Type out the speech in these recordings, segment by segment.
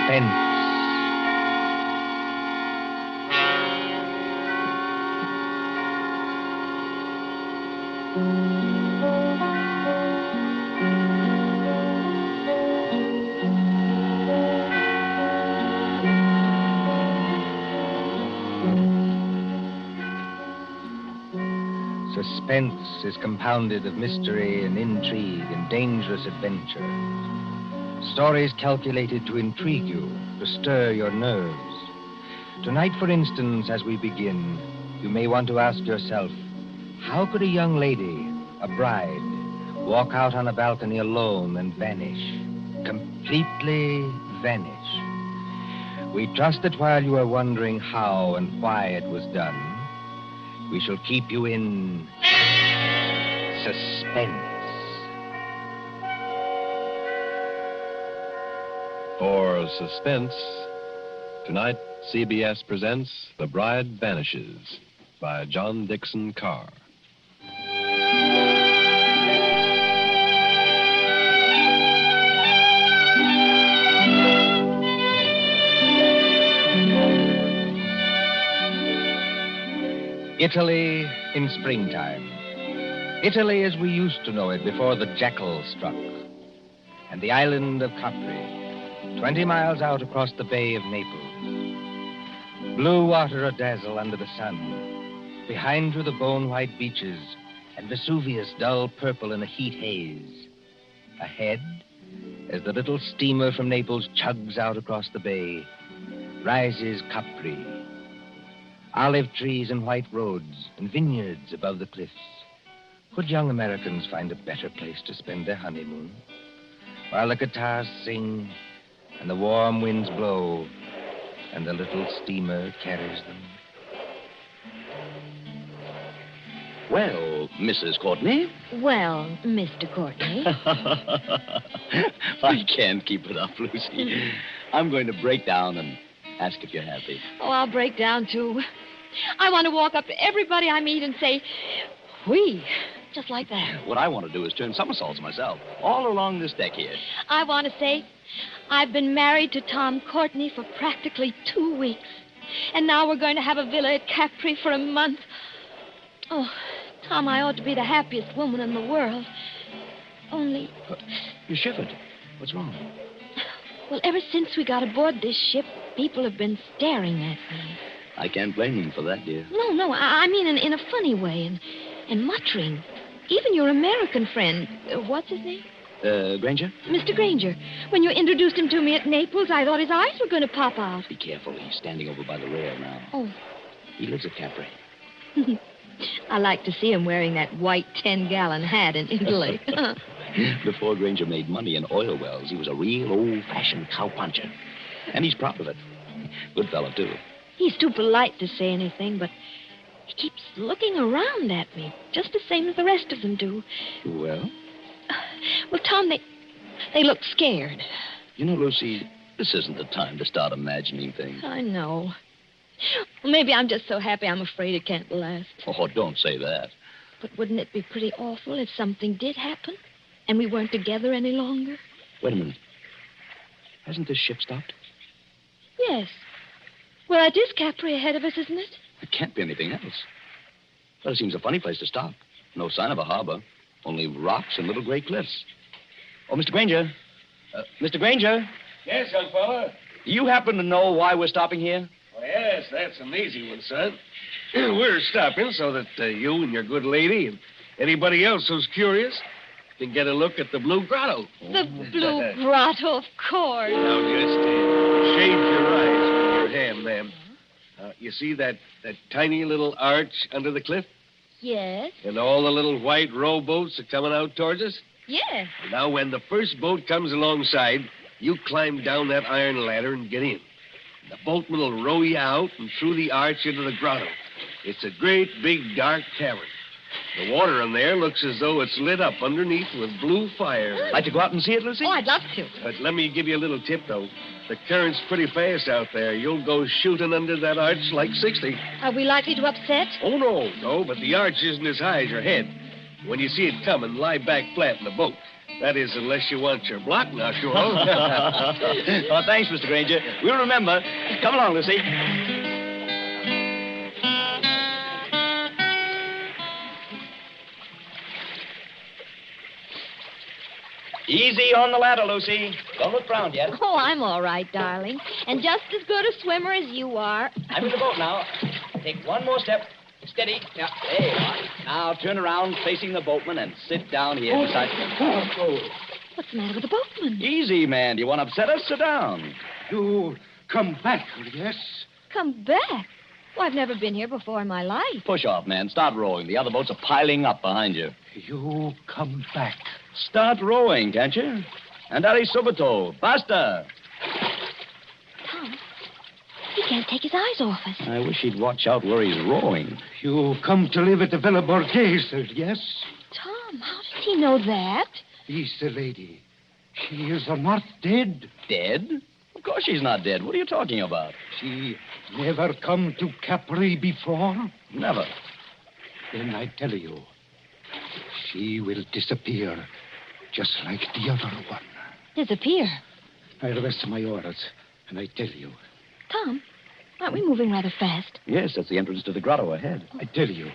Suspense. Suspense is compounded of mystery and intrigue and dangerous adventure. Stories calculated to intrigue you, to stir your nerves. Tonight, for instance, as we begin, you may want to ask yourself, how could a young lady, a bride, walk out on a balcony alone and vanish? Completely vanish. We trust that while you are wondering how and why it was done, we shall keep you in suspense. For Suspense, tonight CBS presents The Bride Vanishes by John Dixon Carr. Italy in springtime. Italy as we used to know it before the jackal struck. And the island of Capri, 20 miles out across the Bay of Naples. Blue water a-dazzle under the sun. Behind you, the bone-white beaches, and Vesuvius dull purple in a heat haze. Ahead, as the little steamer from Naples chugs out across the bay, rises Capri. Olive trees and white roads and vineyards above the cliffs. Could young Americans find a better place to spend their honeymoon? While the guitars sing and the warm winds blow and the little steamer carries them. Well, Mrs. Courtney. Well, Mr. Courtney. I can't keep it up, Lucy. I'm going to break down and ask if you're happy. Oh, I'll break down, too. I want to walk up to everybody I meet and say, "Whee," just like that. What I want to do is turn somersaults myself, all along this deck here. I want to say, I've been married to Tom Courtney for practically 2 weeks. And now we're going to have a villa at Capri for a month. Oh, Tom, I ought to be the happiest woman in the world. Only... You shivered. What's wrong? Well, ever since we got aboard this ship, people have been staring at me. I can't blame them for that, dear. No, I mean in a funny way, and muttering. Even your American friend, what's his name? Granger? Mr. Granger. When you introduced him to me at Naples, I thought his eyes were going to pop out. Be careful. He's standing over by the rail now. Oh. He lives at Capri. I like to see him wearing that white 10-gallon hat in Italy. Before Granger made money in oil wells, he was a real old-fashioned cowpuncher. And he's proud of it. Good fellow, too. He's too polite to say anything, but he keeps looking around at me, just the same as the rest of them do. Well? Well, Tom, they look scared. You know, Lucy, this isn't the time to start imagining things. I know. Well, maybe I'm just so happy I'm afraid it can't last. Oh, don't say that. But wouldn't it be pretty awful if something did happen and we weren't together any longer? Wait a minute. Hasn't this ship stopped? Yes. Well, it is Capri ahead of us, isn't it? It can't be anything else. Well, it seems a funny place to stop. No sign of a harbor. Only rocks and little gray cliffs. Oh, Mr. Granger. Mr. Granger. Yes, young fella? You happen to know why we're stopping here? Oh, yes, that's an easy one, son. We're stopping so that you and your good lady and anybody else who's curious can get a look at the Blue Grotto. The Blue Grotto, of course. Now, just shade your eyes with your hand, ma'am. You see that tiny little arch under the cliff? Yes. And all the little white rowboats are coming out towards us? Yes. Now, when the first boat comes alongside, you climb down that iron ladder and get in. The boatman will row you out and through the arch into the grotto. It's a great, big, dark cavern. The water in there looks as though it's lit up underneath with blue fire. Like to go out and see it, Lucy? Oh, I'd love to. But let me give you a little tip, though. The current's pretty fast out there. You'll go shooting under that arch like 60. Are we likely to upset? Oh, no, but the arch isn't as high as your head. When you see it coming, lie back flat in the boat. That is, unless you want your block knocked off. Oh, thanks, Mr. Granger. We'll remember. Come along, Lucy. Easy on the ladder, Lucy. Don't look round yet. Oh, I'm all right, darling. And just as good a swimmer as you are. I'm in the boat now. Take one more step. Steady. Yeah, there you are. Now turn around facing the boatman and sit down here beside me. What's the matter with the boatman? Easy, man. Do you want to upset us? Sit down. You come back, yes? Come back? Well, I've never been here before in my life. Push off, man. Start rowing. The other boats are piling up behind you. You come back. Start rowing, can't you? Andare subito. Basta. Tom, he can't take his eyes off us. I wish he'd watch out where he's rowing. You come to live at the Villa Borghese, yes? Tom, how does he know that? He's the lady. She is not dead. Dead? Of course she's not dead. What are you talking about? She never come to Capri before? Never. Then I tell you, she will disappear, just like the other one. Disappear? I rest my orders, and I tell you. Tom, aren't we moving rather fast? Yes, that's the entrance to the grotto ahead. I tell you,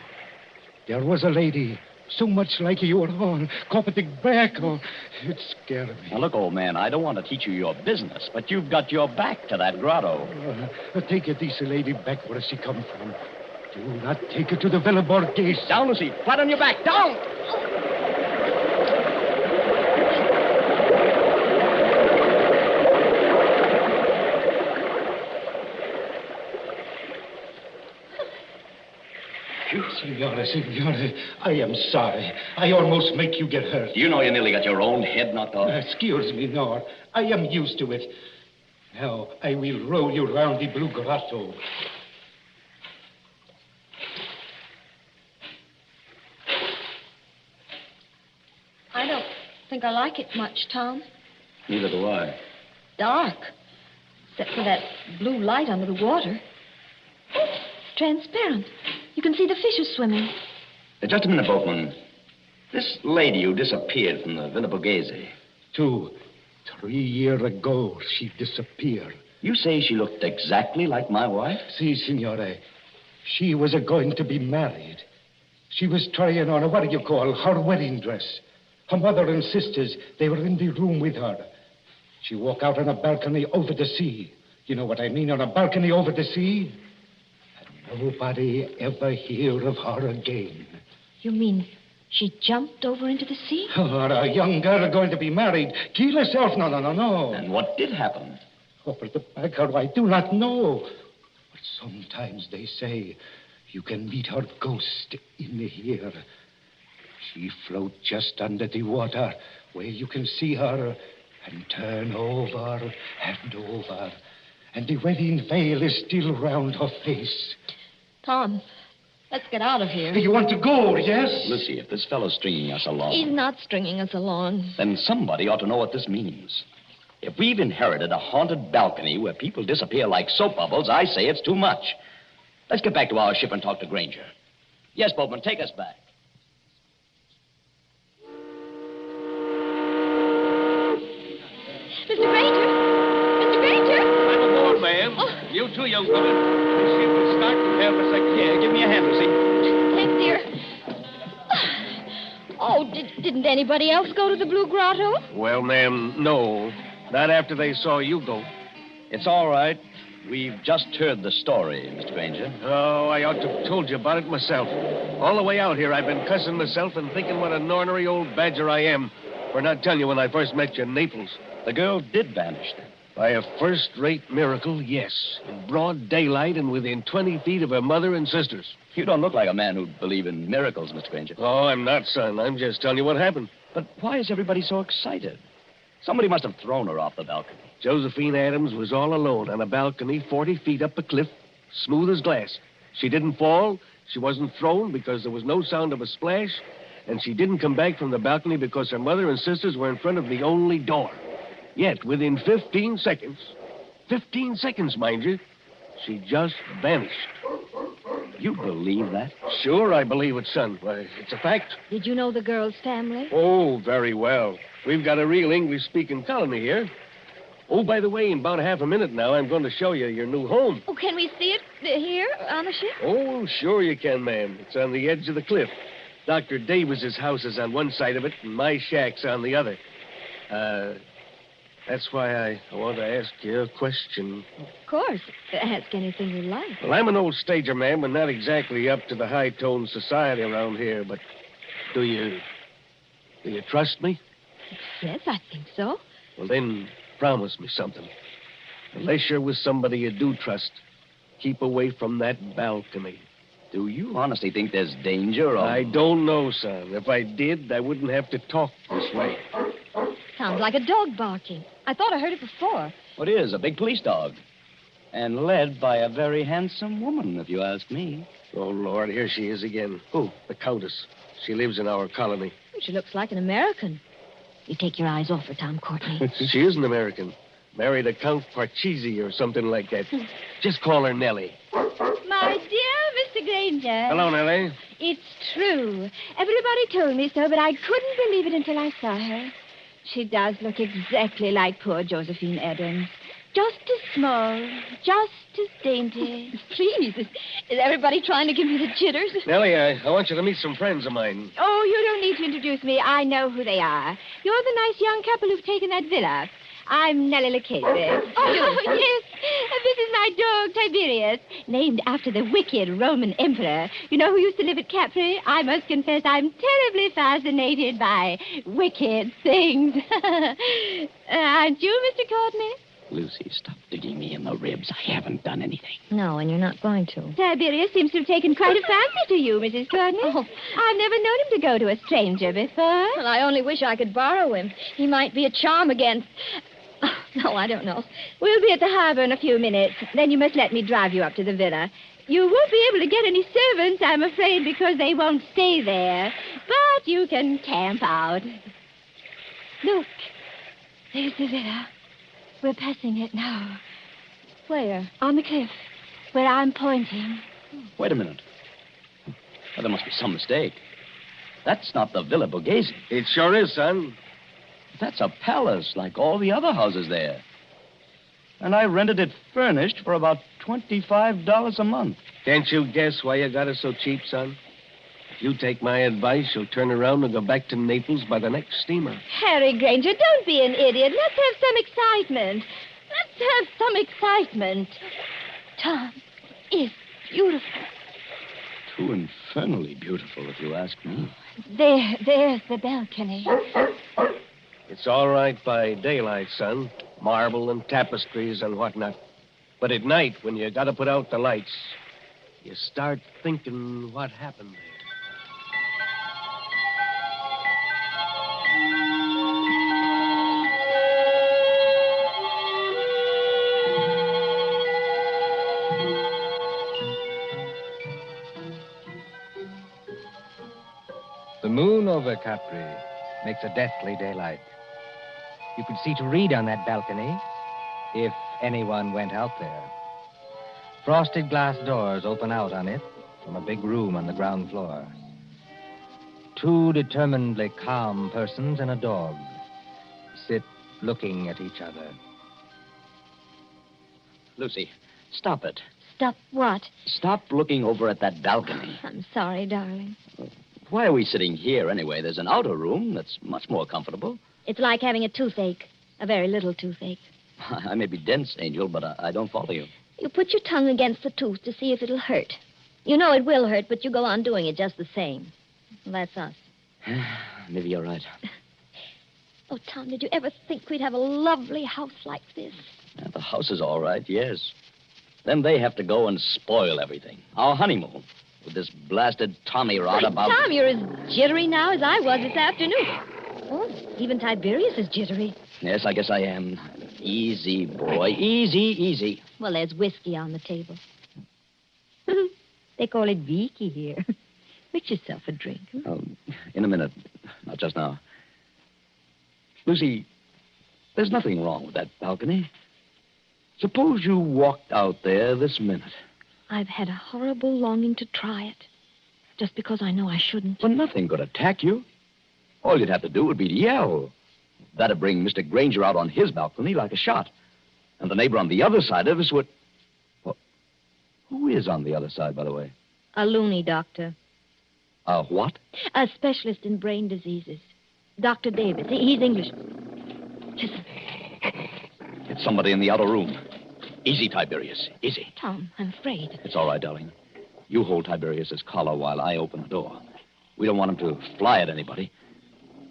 there was a lady so much like your own, copating back. Oh, it scared me. Now, look, old man, I don't want to teach you your business, but you've got your back to that grotto. Take a decent lady back where she come from. Do not take her to the Villa Borghese. Down, Lucy. Flat on your back. Down! Signore, I am sorry. I almost make you get hurt. You know you nearly got your own head knocked off. Excuse me, no. I am used to it. Now, I will roll you round the blue grotto. I don't think I like it much, Tom. Neither do I. Dark. Except for that blue light under the water. Oh, it's transparent. You can see the fishes swimming. Just a minute, boatman. This lady who disappeared from the Villa Borghese. 2, 3 years ago, she disappeared. You say she looked exactly like my wife? Si, signore. She was going to be married. She was trying on her wedding dress. Her mother and sisters, they were in the room with her. She walked out on a balcony over the sea. You know what I mean, on a balcony over the sea? And nobody ever hear of her again. You mean she jumped over into the sea? Oh, a young girl going to be married. Kill herself. No. And what did happen? Over the back, I do not know. But sometimes they say you can meet her ghost in here. She floats just under the water where you can see her and turn over and over. And the wedding veil is still round her face. Tom, let's get out of here. You want to go, yes? Lucy, if this fellow's stringing us along... He's not stringing us along. Then somebody ought to know what this means. If we've inherited a haunted balcony where people disappear like soap bubbles, I say it's too much. Let's get back to our ship and talk to Granger. Yes, boatman, take us back. Mr. Granger! Mr. Granger! I'm aboard, ma'am. Oh. You too, young woman. The ship will start to have a second. Yeah, give me a hand, Lucy. Thanks, dear. Oh, didn't anybody else go to the Blue Grotto? Well, ma'am, no. Not after they saw you go. It's all right. We've just heard the story, Mr. Granger. Oh, I ought to have told you about it myself. All the way out here, I've been cussing myself and thinking what an ornery old badger I am for not telling you when I first met you in Naples. The girl did vanish then. By a first-rate miracle, yes. In broad daylight and within 20 feet of her mother and sisters. You don't look like a man who'd believe in miracles, Mr. Granger. Oh, I'm not, son. I'm just telling you what happened. But why is everybody so excited? Somebody must have thrown her off the balcony. Josephine Adams was all alone on a balcony 40 feet up a cliff, smooth as glass. She didn't fall. She wasn't thrown because there was no sound of a splash. And she didn't come back from the balcony because her mother and sisters were in front of the only door. Yet, within 15 seconds, mind you, she just vanished. You believe that? Sure, I believe it, son. Why, it's a fact. Did you know the girl's family? Oh, very well. We've got a real English-speaking colony here. Oh, by the way, in about half a minute now, I'm going to show you your new home. Oh, can we see it here on the ship? Oh, sure you can, ma'am. It's on the edge of the cliff. Dr. Davis's house is on one side of it, and my shack's on the other. That's why I want to ask you a question. Of course. Ask anything you like. Well, I'm an old stager, ma'am, and not exactly up to the high-toned society around here, but do you trust me? Yes, I think so. Well, then, promise me something. Unless you're with somebody you do trust, keep away from that balcony. Do you honestly think there's danger? Or... I don't know, son. If I did, I wouldn't have to talk this way. Sounds like a dog barking. I thought I heard it before. What is? A big police dog. And led by a very handsome woman, if you ask me. Oh, Lord, here she is again. Who? The Countess. She lives in our colony. She looks like an American. You take your eyes off her, Tom Courtney. She is an American. Married a Count Parcheesi or something like that. Just call her Nellie. My dear Mr. Granger. Hello, Nellie. It's true. Everybody told me so, but I couldn't believe it until I saw her. She does look exactly like poor Josephine Adams. Just as small, just as dainty. Please, is everybody trying to give me the jitters? Nellie, I want you to meet some friends of mine. Oh, you don't need to introduce me. I know who they are. You're the nice young couple who've taken that villa. I'm Nellie Lucchese. Oh, yes. This is my dog, Tiberius, named after the wicked Roman emperor. You know who used to live at Capri? I must confess I'm terribly fascinated by wicked things. Aren't you, Mr. Courtney? Lucy, stop digging me in the ribs. I haven't done anything. No, and you're not going to. Tiberius seems to have taken quite a fancy to you, Mrs. Courtney. Oh. I've never known him to go to a stranger before. Well, I only wish I could borrow him. He might be a charm against... Oh, no, I don't know. We'll be at the harbor in a few minutes. Then you must let me drive you up to the villa. You won't be able to get any servants, I'm afraid, because they won't stay there. But you can camp out. Look, there's the villa. We're passing it now. Where? On the cliff, where I'm pointing. Wait a minute. Well, there must be some mistake. That's not the Villa Borghese. It sure is, son. That's a palace like all the other houses there. And I rented it furnished for about $25 a month. Can't you guess why you got it so cheap, son? If you take my advice, you'll turn around and go back to Naples by the next steamer. Harry Granger, don't be an idiot. Let's have some excitement. Tom is beautiful. Too infernally beautiful, if you ask me. There's the balcony. It's all right by daylight, son. Marble and tapestries and whatnot. But at night, when you got to put out the lights, you start thinking what happened there. The moon over Capri makes a deathly daylight. You could see to read on that balcony if anyone went out there. Frosted glass doors open out on it from a big room on the ground floor. Two determinedly calm persons and a dog sit looking at each other. Lucy, stop it. Stop what? Stop looking over at that balcony. I'm sorry, darling. Why are we sitting here anyway? There's an outer room that's much more comfortable. It's like having a toothache. A very little toothache. I may be dense, Angel, but I don't follow you. You put your tongue against the tooth to see if it'll hurt. You know it will hurt, but you go on doing it just the same. Well, that's us. Maybe you're right. Oh, Tom, did you ever think we'd have a lovely house like this? Yeah, the house is all right, yes. Then they have to go and spoil everything. Our honeymoon. With this blasted Tommy rod about... Tom, you're as jittery now as I was this afternoon. Oh, even Tiberius is jittery. Yes, I guess I am. Easy, boy. Easy. Well, there's whiskey on the table. They call it Vicky here. Mix yourself a drink. In a minute. Not just now. Lucy, there's nothing wrong with that balcony. Suppose you walked out there this minute. I've had a horrible longing to try it. Just because I know I shouldn't. Well, nothing could attack you. All you'd have to do would be to yell. That'd bring Mr. Granger out on his balcony like a shot. And the neighbor on the other side of us would... Well, who is on the other side, by the way? A loony doctor. A what? A specialist in brain diseases. Dr. Davis. He's English. Listen. It's somebody in the outer room. Easy, Tiberius. Easy. Tom, I'm afraid. It's all right, darling. You hold Tiberius's collar while I open the door. We don't want him to fly at anybody.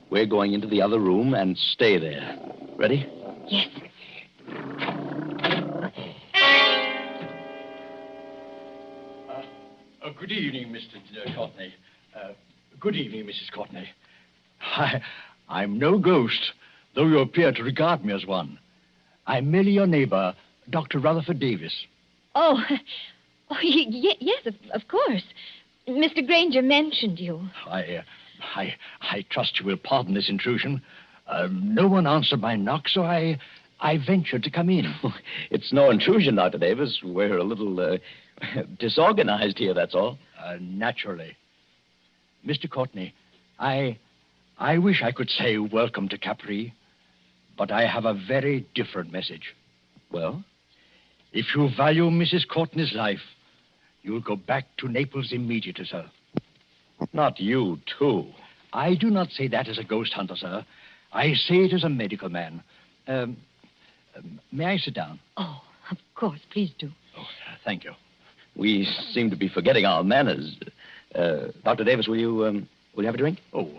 We're going into the other room and stay there. Ready? Yes. Good evening, Mr. Courtney. Good evening, Mrs. Courtney. I'm no ghost, though you appear to regard me as one. I'm merely your neighbor, Dr. Rutherford Davis. Oh, yes, of course. Mr. Granger mentioned you. I trust you will pardon this intrusion. No one answered my knock, so I ventured to come in. It's no intrusion, Dr. Davis. We're a little disorganized here, that's all. Naturally. Mr. Courtney, I wish I could say welcome to Capri, but I have a very different message. Well? If you value Mrs. Courtney's life, you'll go back to Naples immediately, sir. Not you, too. I do not say that as a ghost hunter, sir. I say it as a medical man. May I sit down? Oh, of course. Please do. Oh, thank you. We seem to be forgetting our manners. Dr. Davis, will you have a drink? Oh,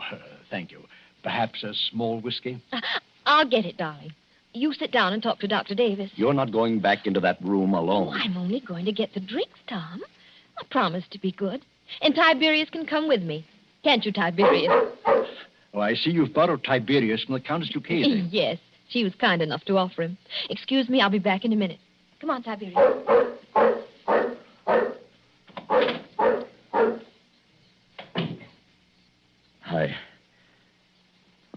thank you. Perhaps a small whiskey? I'll get it, darling. You sit down and talk to Dr. Davis. You're not going back into that room alone. Oh, I'm only going to get the drinks, Tom. I promise to be good. And Tiberius can come with me. Can't you, Tiberius? Oh, I see you've borrowed Tiberius from the Countess Lucchese. Yes, she was kind enough to offer him. Excuse me, I'll be back in a minute. Come on, Tiberius. I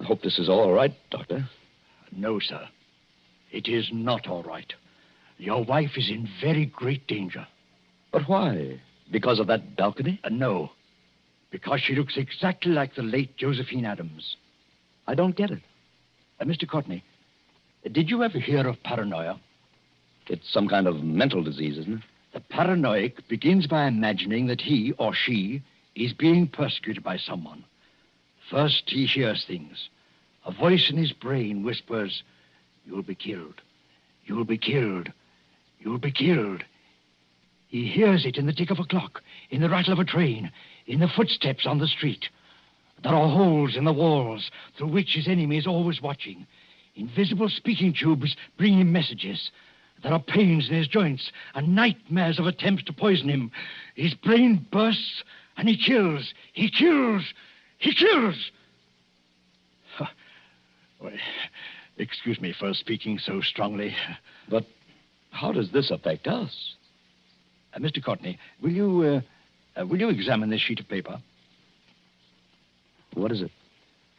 hope this is all right, Doctor. No, sir. It is not all right. Your wife is in very great danger. But why? Because of that balcony? No. Because she looks exactly like the late Josephine Adams. I don't get it. Mr. Courtney, did you ever hear of paranoia? It's some kind of mental disease, isn't it? The paranoiac begins by imagining that he or she is being persecuted by someone. First, he hears things. A voice in his brain whispers, "You'll be killed. You'll be killed. You'll be killed." He hears it in the tick of a clock, in the rattle of a train, in the footsteps on the street. There are holes in the walls through which his enemy is always watching. Invisible speaking tubes bring him messages. There are pains in his joints and nightmares of attempts to poison him. His brain bursts and he kills. He kills. He kills. Well, excuse me for speaking so strongly. But how does this affect us? Mr. Courtney, will you examine this sheet of paper? What is it?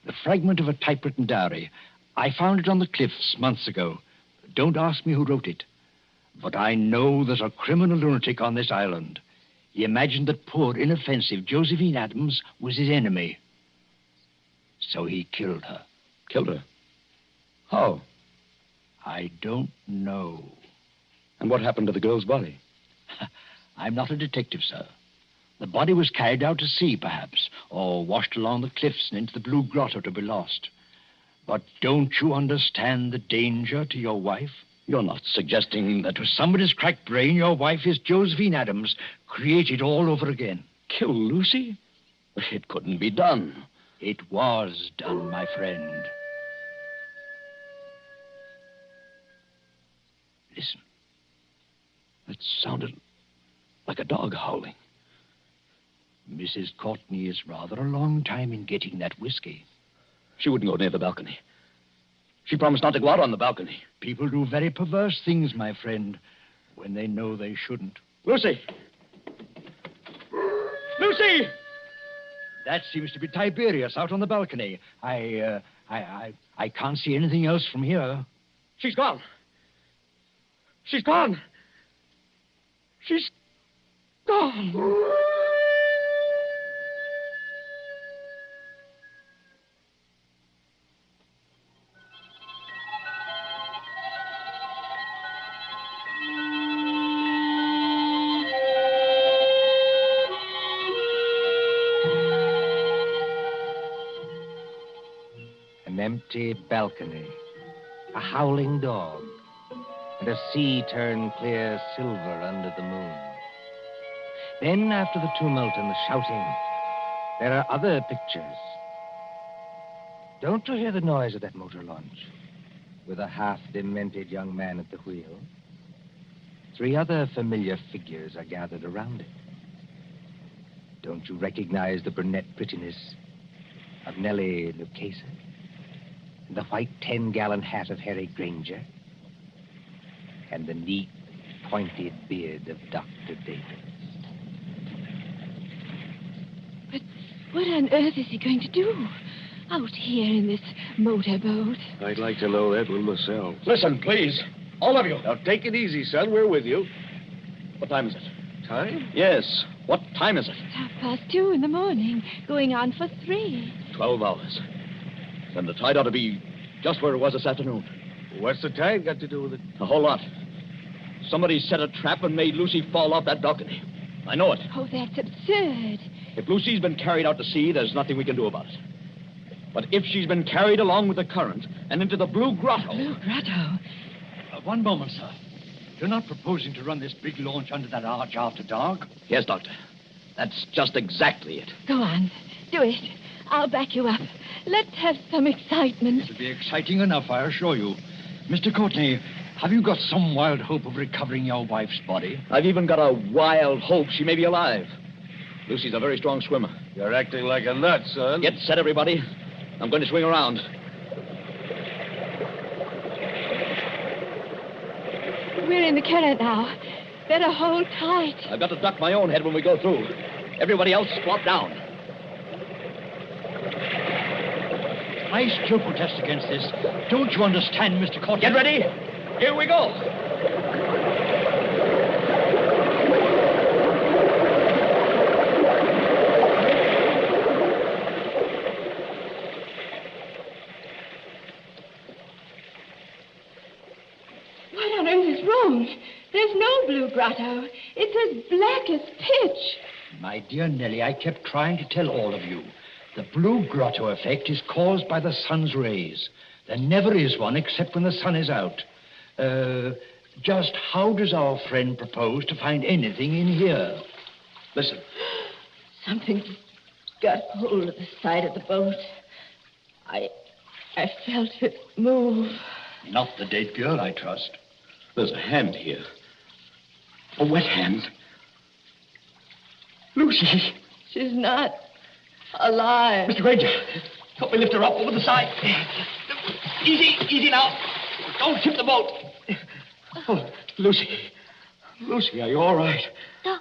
The fragment of a typewritten diary. I found it on the cliffs months ago. Don't ask me who wrote it. But I know there's a criminal lunatic on this island. He imagined that poor, inoffensive Josephine Adams was his enemy. So he killed her. Killed her? How? I don't know. And what happened to the girl's body? I'm not a detective, sir. The body was carried out to sea, perhaps, or washed along the cliffs and into the Blue Grotto to be lost. But don't you understand the danger to your wife? You're not suggesting that... To somebody's cracked brain, your wife is Josephine Adams, created all over again. Kill Lucy? It couldn't be done. It was done, my friend. Listen. It sounded like a dog howling. Mrs. Courtney is rather a long time in getting that whiskey. She wouldn't go near the balcony. She promised not to go out on the balcony. People do very perverse things, my friend, when they know they shouldn't. Lucy! Lucy! That seems to be Tiberius out on the balcony. I can't see anything else from here. She's gone. She's gone. Tom! An empty balcony, a howling dog, and a sea turned clear silver under the moon. Then, after the tumult and the shouting, there are other pictures. Don't you hear the noise of that motor launch, with a half-demented young man at the wheel? 3 other familiar figures are gathered around it. Don't you recognize the brunette prettiness of Nellie Lucchese? And the white 10-gallon hat of Harry Granger? And the neat, pointed beard of Dr. Davis? But what on earth is he going to do out here in this motorboat? I'd like to know that one myself. Listen, please. All of you. Now, take it easy, son. We're with you. What time is it? Time? Yes. What time is it? It's 2:30 in the morning, going on for 3. 12 hours. Then the tide ought to be just where it was this afternoon. What's the tide got to do with it? A whole lot. Somebody set a trap and made Lucy fall off that balcony. I know it. Oh, that's absurd. If Lucy's been carried out to sea, there's nothing we can do about it. But if she's been carried along with the current and into the Blue Grotto... Blue Grotto? One moment, sir. You're not proposing to run this big launch under that arch after dark? Yes, Doctor. That's just exactly it. Go on. Do it. I'll back you up. Let's have some excitement. It'll be exciting enough, I assure you. Mr. Courtney, have you got some wild hope of recovering your wife's body? I've even got a wild hope she may be alive. Lucy's a very strong swimmer. You're acting like a nut, son. Get set, everybody. I'm going to swing around. We're in the current now. Better hold tight. I've got to duck my own head when we go through. Everybody else squat down. I still protest against this. Don't you understand, Mr. Courtney? Get ready. Here we go. What on earth is wrong? There's no Blue Grotto. It's as black as pitch. My dear Nellie, I kept trying to tell all of you. The Blue Grotto effect is caused by the sun's rays. There never is one except when the sun is out. Just how does our friend propose to find anything in here? Listen. Something got hold of the side of the boat. I felt it move. Not the dead girl, I trust. There's a hand here. A wet hand. Lucy. She's not alive. Mr. Granger, help me lift her up over the side. Easy now. Don't tip the boat. Oh, Lucy. Lucy, are you all right? Tom.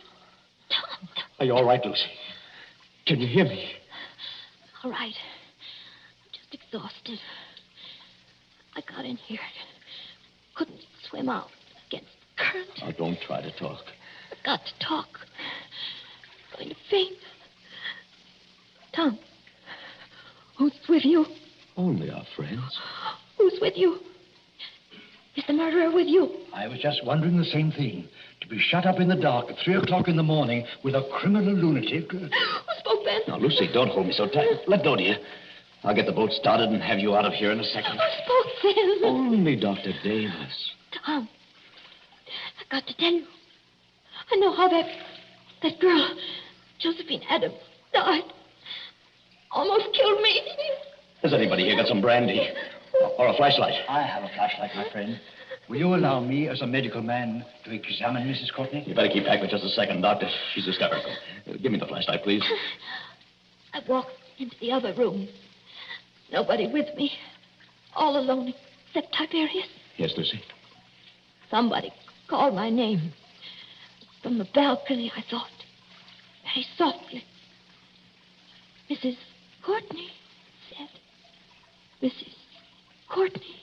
Are you all right, Lucy? Can you hear me? All right. I'm just exhausted. I got in here. Couldn't swim out against the current. Now, don't try to talk. I've got to talk. I'm going to faint. Tom, who's with you? Only our friends. Who's with you? Is the murderer with you? I was just wondering the same thing. To be shut up in the dark at 3 o'clock in the morning with a criminal lunatic. Who spoke then? Now, Lucy, don't hold me so tight. Let go, dear. I'll get the boat started and have you out of here in a second. Who spoke then? Only Dr. Davis. Tom, I've got to tell you. I know how that girl, Josephine Adams, died. Almost killed me. Has anybody here got some brandy? Or a flashlight? I have a flashlight, my friend. Will you allow me, as a medical man, to examine Mrs. Courtney? You better keep back for just a second, Doctor. She's hysterical. Give me the flashlight, please. I walked into the other room. Nobody with me. All alone except Tiberius. Yes, Lucy? Somebody called my name. From the balcony, I thought. Very softly. Mrs. Courtney said. Mrs. Courtney.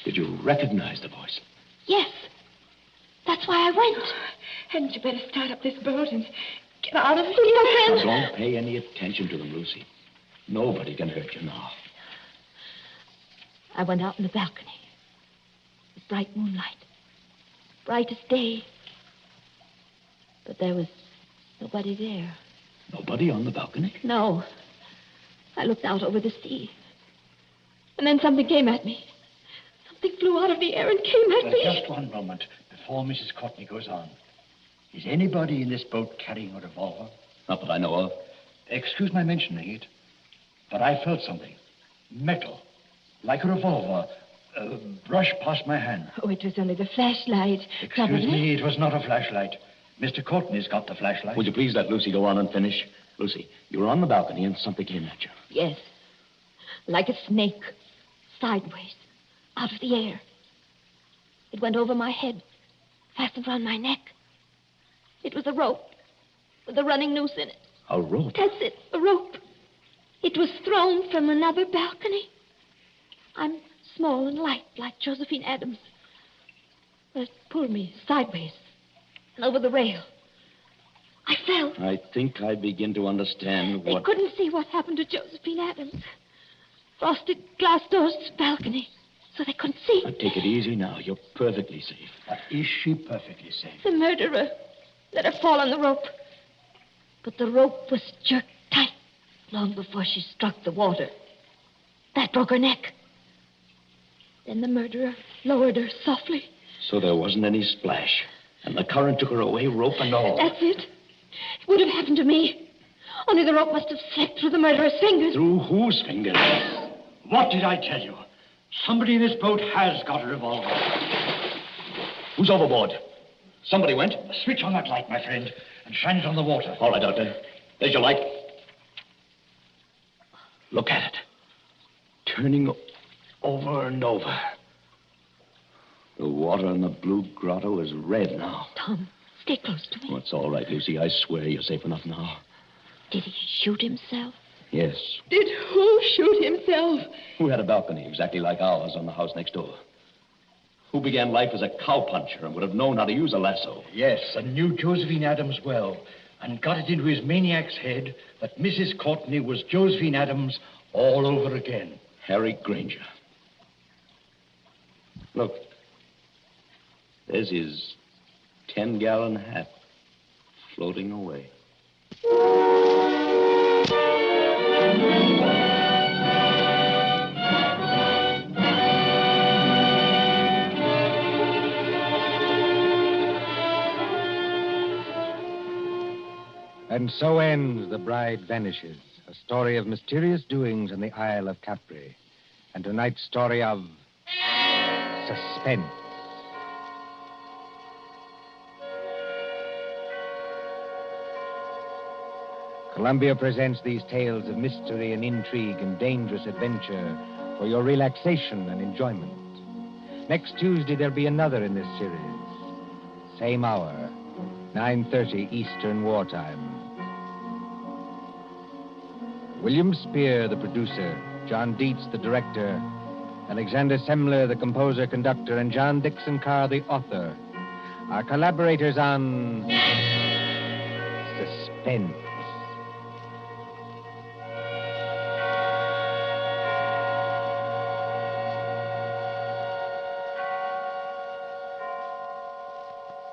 Did you recognize the voice? Yes. That's why I went. Hadn't you better start up this boat and get out of here? Now, don't pay any attention to them, Lucy. Nobody can hurt you now. I went out on the balcony. It was bright moonlight. Bright as day. But there was nobody there. Nobody on the balcony? No. I looked out over the sea. And then something came at me. Something flew out of the air and came at me. Just one moment before Mrs. Courtney goes on. Is anybody in this boat carrying a revolver? Not that I know of. Excuse my mentioning it, but I felt something. Metal. Like a revolver. Brush past my hand. Oh, it was only the flashlight. Excuse me, it was not a flashlight. Mr. Courtney's got the flashlight. Would you please let Lucy go on and finish? Lucy, you were on the balcony and something came at you. Yes. Like a snake. Sideways. Out of the air. It went over my head. Fastened around my neck. It was a rope. With a running noose in it. A rope? That's it. A rope. It was thrown from another balcony. I'm small and light, like Josephine Adams. But it pulled me sideways and over the rail. I fell. I think I begin to understand They what... couldn't see what happened to Josephine Adams. Frosted glass doors to the balcony, so they couldn't see. Now, take it easy now. You're perfectly safe. But is she perfectly safe? The murderer let her fall on the rope. But the rope was jerked tight long before she struck the water. That broke her neck. Then the murderer lowered her softly. So there wasn't any splash. And the current took her away, rope and all. That's it. It would have happened to me. Only the rope must have slipped through the murderer's fingers. Through whose fingers? What did I tell you? Somebody in this boat has got a revolver. Who's overboard? Somebody went? Switch on that light, my friend, and shine it on the water. All right, Doctor. There's your light. Look at it. Turning over and over. The water in the blue grotto is red now. Tom, stay close to me. Oh, it's all right, Lucy. I swear you're safe enough now. Did he shoot himself? Yes. Did who shoot himself? Who had a balcony exactly like ours on the house next door? Who began life as a cowpuncher and would have known how to use a lasso? Yes, and knew Josephine Adams well, and got it into his maniac's head that Mrs. Courtney was Josephine Adams all over again. Harry Granger. Look. There's his 10-gallon hat floating away. And so ends The Bride Vanishes, a story of mysterious doings in the Isle of Capri. And tonight's story of Suspense. Columbia presents these tales of mystery and intrigue and dangerous adventure for your relaxation and enjoyment. Next Tuesday, there'll be another in this series. Same hour, 9:30 Eastern Wartime. William Spear, the producer, John Dietz, the director, Alexander Semler, the composer-conductor, and John Dixon Carr, the author, are collaborators on Suspense.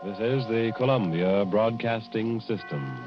This is the Columbia Broadcasting System.